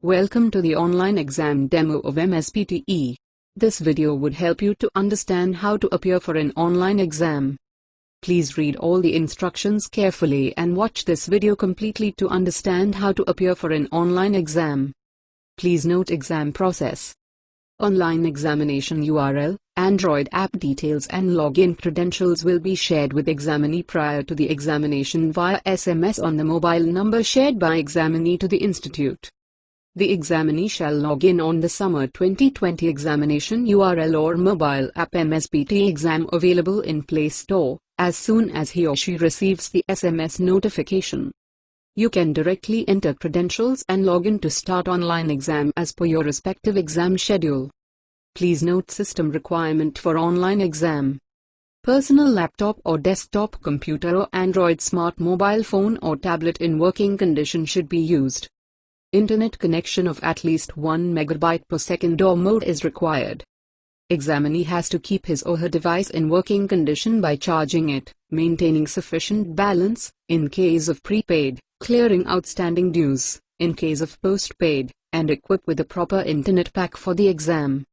Welcome to the online exam demo of MSPTE. This video would help you to understand how to appear for an online exam. Please read all the instructions carefully and watch this video completely to understand how to appear for an online exam. Please note exam process. Online examination URL, Android app details and login credentials will be shared with examinee prior to the examination via SMS on the mobile number shared by examinee to the institute. The examinee shall log in on the Summer 2020 examination URL or mobile app MSPTE exam available in Play Store, as soon as he or she receives the SMS notification. You can directly enter credentials and log in to start online exam as per your respective exam schedule. Please note system requirement for online exam. Personal laptop or desktop computer or Android smart mobile phone or tablet in working condition should be used. Internet connection of at least 1 MB per second or more is required. Examinee has to keep his or her device in working condition by charging it, maintaining sufficient balance, in case of prepaid, clearing outstanding dues, in case of postpaid, and equipped with a proper internet pack for the exam.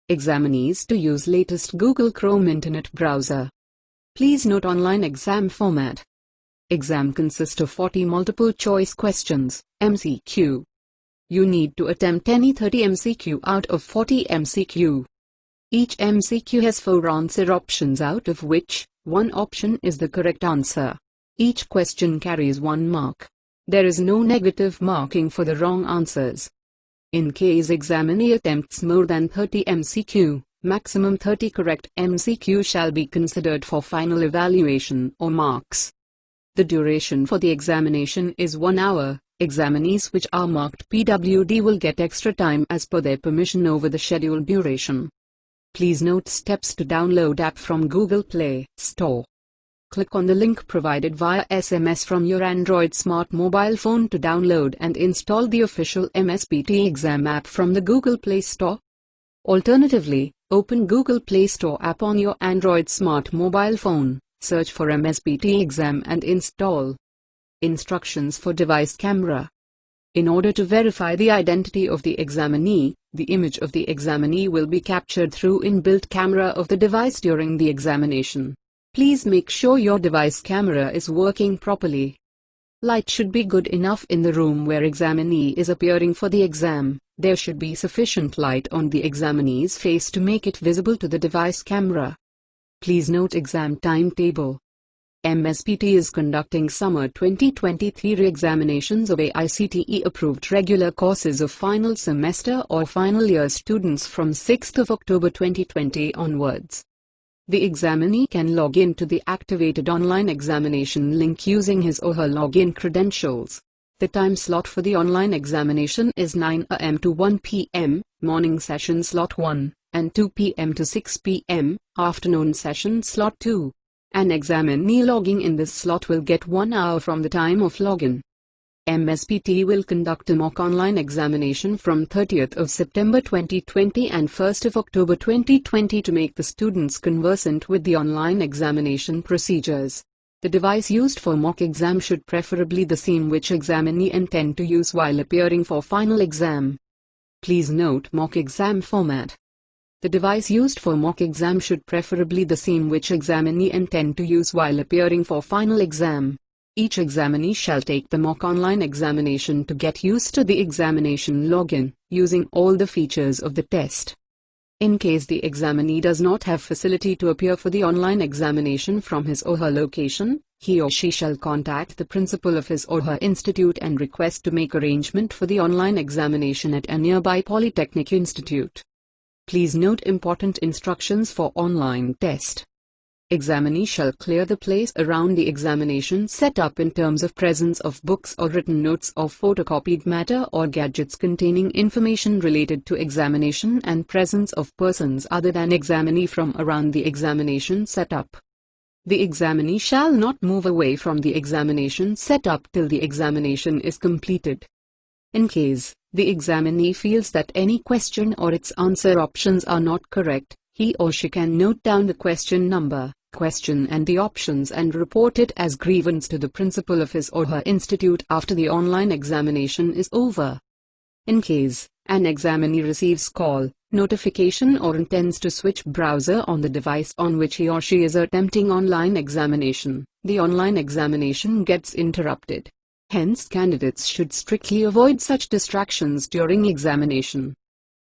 Examinees to use latest Google Chrome internet browser. Please note online exam format. Exam consists of 40 multiple choice questions, MCQ. You need to attempt any 30 MCQ out of 40 MCQ. Each MCQ has 4 answer options, out of which, one option is the correct answer. Each question carries 1 mark. There is no negative marking for the wrong answers. In case examinee attempts more than 30 MCQ, maximum 30 correct MCQ shall be considered for final evaluation or marks. The duration for the examination is 1 hour. Examinees which are marked PWD will get extra time as per their permission over the scheduled duration. Please note steps to download app from Google Play Store. Click on the link provided via SMS from your Android smart mobile phone to download and install the official MSPTE exam app from the Google Play Store. Alternatively, open Google Play Store app on your Android smart mobile phone, search for MSPTE exam and install. Instructions for device camera. In order to verify the identity of the examinee, the image of the examinee will be captured through inbuilt camera of the device during the examination. Please make sure your device camera is working properly. Light should be good enough in the room where examinee is appearing for the exam. There should be sufficient light on the examinee's face to make it visible to the device camera. Please note exam timetable. MSPTE is conducting Summer 2023 re-examinations of AICTE-approved regular courses of final semester or final year students from 6th of October 2020 onwards. The examinee can log in to the activated online examination link using his or her login credentials. The time slot for the online examination is 9 AM to 1 PM, morning session slot 1, and 2 PM to 6 PM, afternoon session slot 2. An examinee logging in this slot will get 1 hour from the time of login. MSPTE will conduct a mock online examination from 30th of September 2020 and 1st of October 2020 to make the students conversant with the online examination procedures. The device used for mock exam should preferably the same which examinee intend to use while appearing for final exam. Please note mock exam format. The device used for mock exam should preferably the same which examinee intend to use while appearing for final exam. Each examinee shall take the mock online examination to get used to the examination login, using all the features of the test. In case the examinee does not have facility to appear for the online examination from his or her location, he or she shall contact the principal of his or her institute and request to make arrangement for the online examination at a nearby polytechnic institute. Please note important instructions for online test. Examinee shall clear the place around the examination setup in terms of presence of books or written notes or photocopied matter or gadgets containing information related to examination and presence of persons other than examinee from around the examination setup. The examinee shall not move away from the examination setup till the examination is completed. In case the examinee feels that any question or its answer options are not correct, he or she can note down the question number, question and the options and report it as grievance to the principal of his or her institute after the online examination is over. In case an examinee receives call, notification or intends to switch browser on the device on which he or she is attempting online examination, the online examination gets interrupted. Hence, candidates should strictly avoid such distractions during examination.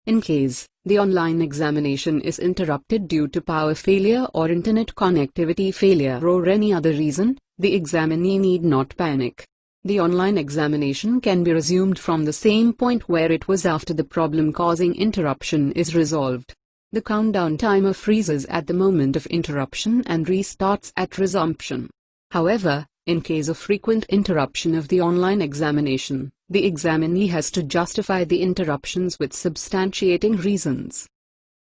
In case the online examination is interrupted due to power failure or internet connectivity failure or any other reason, the examinee need not panic. The online examination can be resumed from the same point where it was after the problem-causing interruption is resolved. The countdown timer freezes at the moment of interruption and restarts at resumption. However, in case of frequent interruption of the online examination, the examinee has to justify the interruptions with substantiating reasons.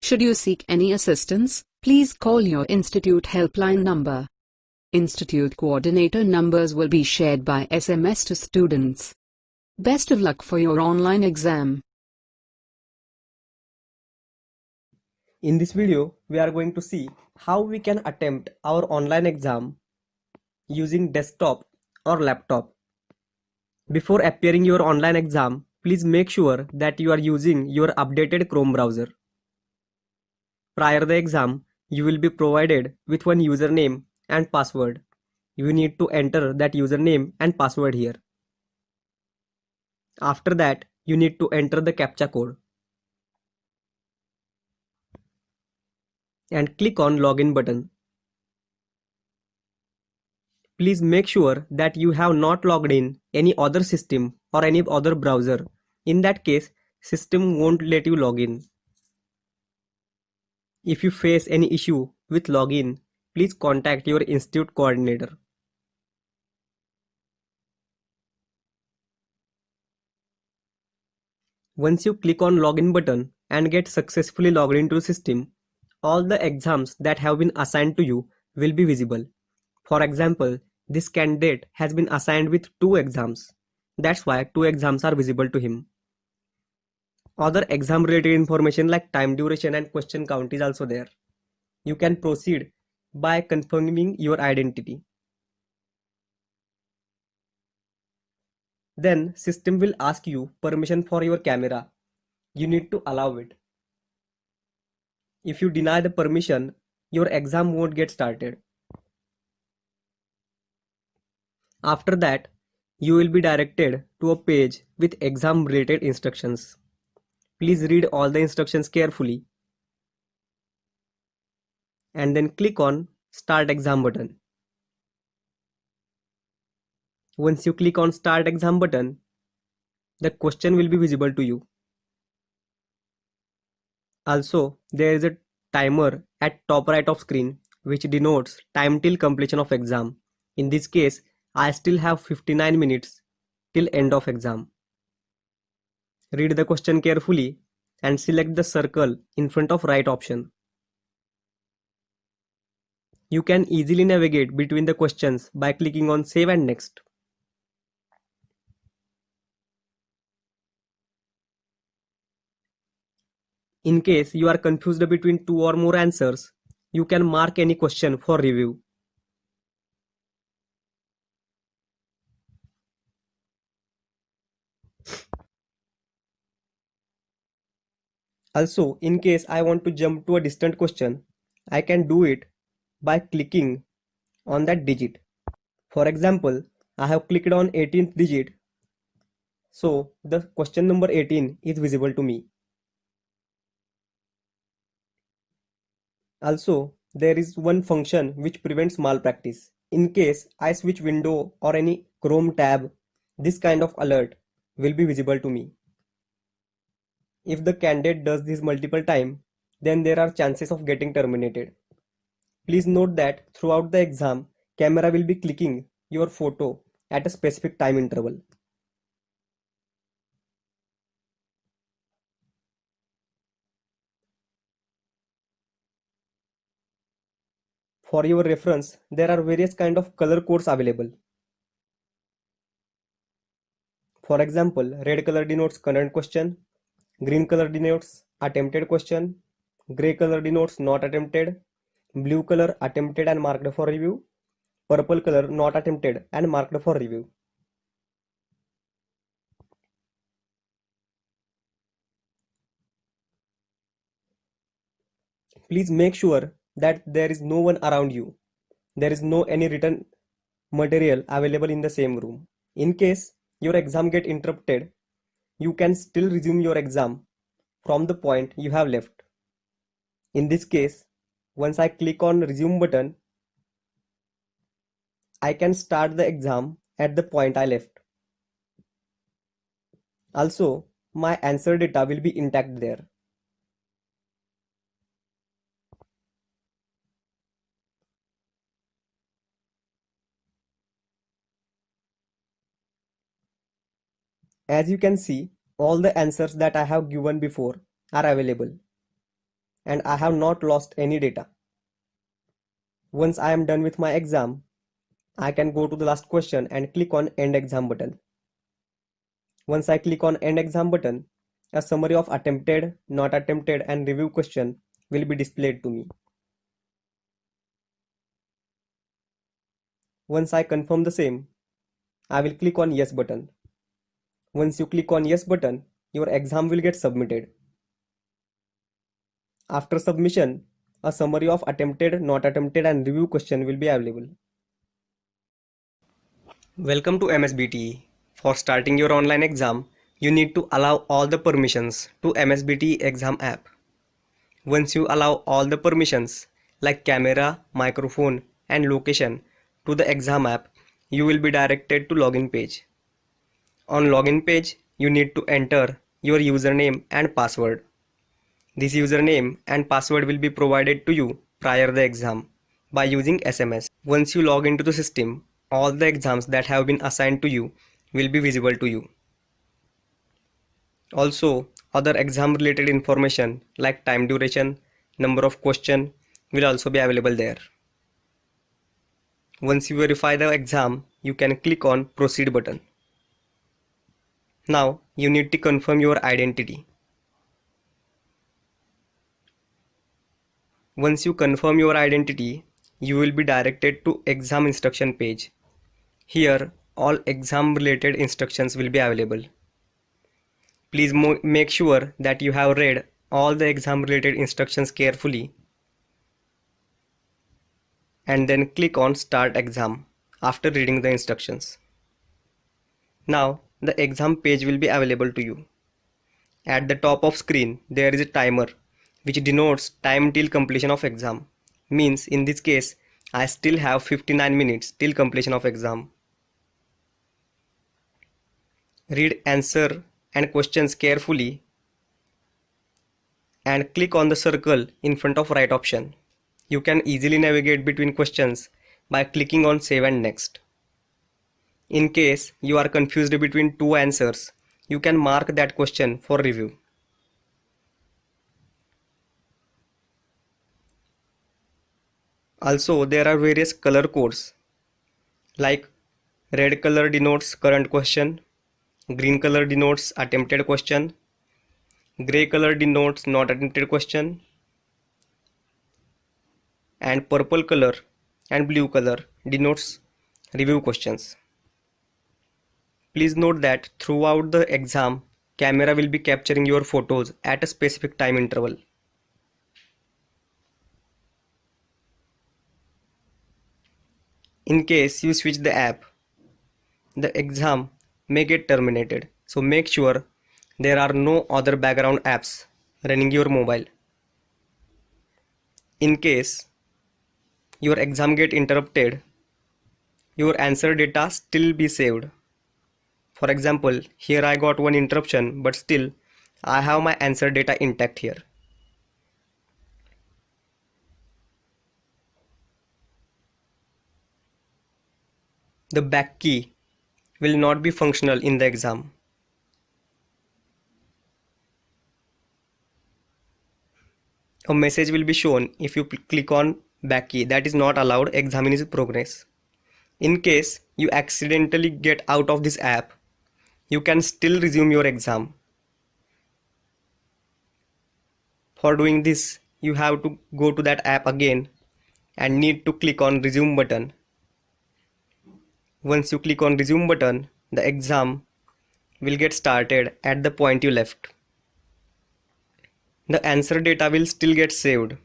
Should you seek any assistance, please call your institute helpline number. Institute coordinator numbers will be shared by SMS to students. Best of luck for your online exam. In this video, we are going to see how we can attempt our online exam using desktop or laptop. Before appearing your online exam, please make sure that you are using your updated Chrome browser. Prior to the exam, you will be provided with one username and password. You need to enter that username and password here. After that, you need to enter the CAPTCHA code and click on login button. Please make sure that you have not logged in any other system or any other browser. In that case, system won't let you log in. If you face any issue with login, please contact your institute coordinator. Once you click on login button and get successfully logged into the system, all the exams that have been assigned to you will be visible. For example, this candidate has been assigned with 2 exams. That's why 2 exams are visible to him. Other exam related information like time duration and question count is also there. You can proceed by confirming your identity. Then system will ask you permission for your camera. You need to allow it. If you deny the permission, your exam won't get started. After that, you will be directed to a page with exam related instructions. Please read all the instructions carefully and then click on Start Exam button. Once you click on Start Exam button, the question will be visible to you. Also, there is a timer at top right of screen which denotes time till completion of exam. In this case, I still have 59 minutes till end of exam. Read the question carefully and select the circle in front of right option. You can easily navigate between the questions by clicking on Save and Next. In case you are confused between 2 or more answers, you can mark any question for review. Also, in case I want to jump to a distant question, I can do it by clicking on that digit. For example, I have clicked on 18th digit, so the question number 18 is visible to me. Also, there is one function which prevents malpractice. In case I switch window or any Chrome tab, this kind of alert will be visible to me. If the candidate does this multiple times, then there are chances of getting terminated. Please note that throughout the exam, camera will be clicking your photo at a specific time interval. For your reference, there are various kind of color codes available. For example, red color denotes current question, green color denotes attempted question, gray color denotes not attempted, blue color attempted and marked for review, purple color not attempted and marked for review. Please make sure that there is no one around you. There is no any written material available in the same room. In case your exam get interrupted, you can still resume your exam from the point you have left. In this case, once I click on resume button, I can start the exam at the point I left. Also, my answer data will be intact there. As you can see, all the answers that I have given before are available, and I have not lost any data. Once I am done with my exam, I can go to the last question and click on End Exam button. Once I click on End Exam button, a summary of attempted, not attempted, and review question will be displayed to me. Once I confirm the same, I will click on Yes button. Once you click on Yes button, your exam will get submitted. After submission, a summary of attempted, not attempted, and review question will be available. Welcome to MSBTE. For starting your online exam, you need to allow all the permissions to MSBTE exam app. Once you allow all the permissions like camera, microphone, and location to the exam app, you will be directed to login page. On login page, you need to enter your username and password. This username and password will be provided to you prior the exam by using SMS. Once you log into the system, all the exams that have been assigned to you will be visible to you. Also, other exam related information like time duration, number of question will also be available there. Once you verify the exam, you can click on proceed button. Now you need to confirm your identity. Once you confirm your identity, you will be directed to exam instruction page. Here all exam related instructions will be available. Please make sure that you have read all the exam related instructions carefully and then click on start exam after reading the instructions. Now the exam page will be available to you. At the top of screen there is a timer which denotes time till completion of exam. Means in this case I still have 59 minutes till completion of exam. Read answer and questions carefully and click on the circle in front of right option. You can easily navigate between questions by clicking on save and next. In case you are confused between two answers, you can mark that question for review. Also, there are various color codes like red color denotes current question, green color denotes attempted question, gray color denotes not attempted question, and purple color and blue color denotes review questions. Please note that throughout the exam, camera will be capturing your photos at a specific time interval. In case you switch the app, the exam may get terminated. So make sure there are no other background apps running your mobile. In case your exam get interrupted, your answer data still be saved. For example, here I got one interruption, but still I have my answer data intact here. The back key will not be functional in the exam. A message will be shown if you click on back key that is not allowed, exam is in progress. In case you accidentally get out of this app, you can still resume your exam. For doing this, you have to go to that app again and need to click on resume button. Once you click on resume button, the exam will get started at the point you left. The answer data will still get saved.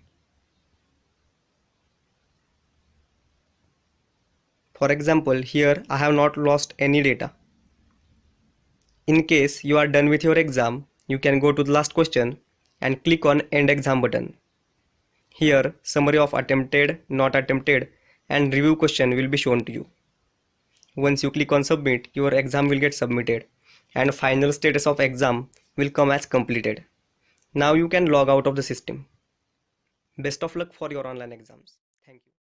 For example, here I have not lost any data. In case you are done with your exam, you can go to the last question and click on End Exam button. Here, summary of attempted, not attempted, and review question will be shown to you. Once you click on Submit, your exam will get submitted and final status of exam will come as completed. Now you can log out of the system. Best of luck for your online exams.